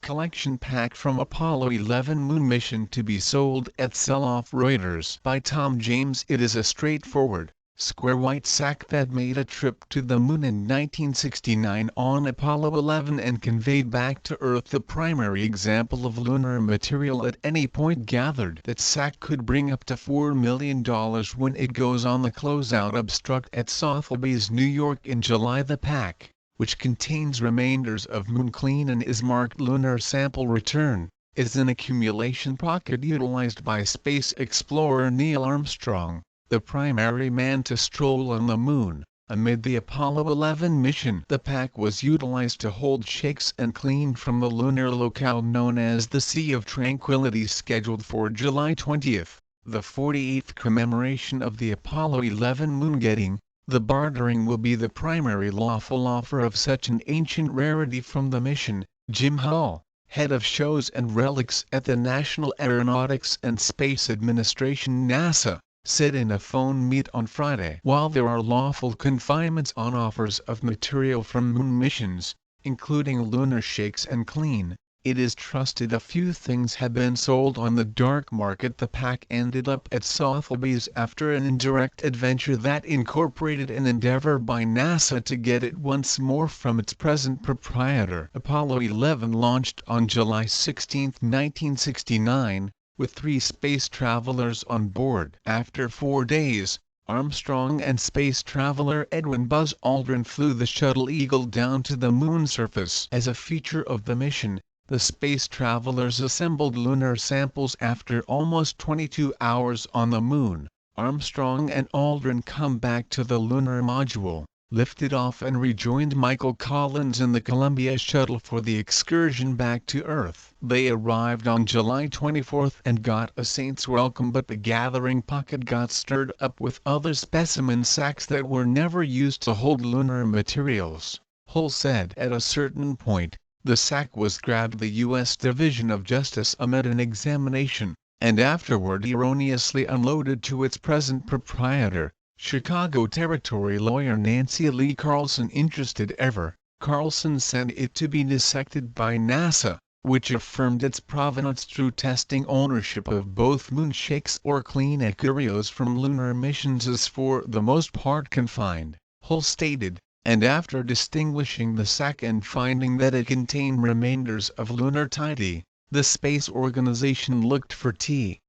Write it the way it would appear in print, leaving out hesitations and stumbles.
collection pack from Apollo 11 moon mission to be sold at sell-off. Reuters by Tom James. It is a straightforward, square white sack that made a trip to the moon in 1969 on Apollo 11 and conveyed back to Earth the primary example of lunar material at any point gathered. That sack could bring up to $4 million when it goes on the closeout obstruct at Sotheby's, New York in July. The pack, which contains remainders of moon clean and is marked Lunar Sample Return, is an accumulation pocket utilized by space explorer Neil Armstrong, the primary man to stroll on the moon. Amid the Apollo 11 mission, the pack was utilized to hold shakes and clean from the lunar locale known as the Sea of Tranquility, scheduled for July 20, the 48th commemoration of the Apollo 11 moongetting. The bartering will be the primary lawful offer of such an ancient rarity from the mission. Jim Hall, head of shows and relics at the National Aeronautics and Space Administration (NASA), said in a phone meet on Friday. While there are lawful confinements on offers of material from moon missions, including lunar shakes and clean, it is trusted a few things have been sold on the dark market. The pack ended up at Sotheby's after an indirect adventure that incorporated an endeavor by NASA to get it once more from its present proprietor. Apollo 11 launched on July 16, 1969, with 3 space travelers on board. After 4 days, Armstrong and space traveler Edwin Buzz Aldrin flew the shuttle Eagle down to the moon's surface. As a feature of the mission, the space travelers assembled lunar samples after almost 22 hours on the moon. Armstrong and Aldrin come back to the lunar module, lifted off and rejoined Michael Collins in the Columbia shuttle for the excursion back to Earth. They arrived on July 24 and got a saint's welcome, but the gathering pocket got stirred up with other specimen sacks that were never used to hold lunar materials. Hull said at a certain point, the sack was grabbed the U.S. Division of Justice amid an examination, and afterward erroneously unloaded to its present proprietor, Chicago Territory lawyer Nancy Lee Carlson. Interested ever, Carlson sent it to be dissected by NASA, which affirmed its provenance through testing. Ownership of both moon shakes or clean curios from lunar missions is for the most part confined, Hull stated, and after distinguishing the sack and finding that it contained remainders of lunar tidy, the space organization looked for T.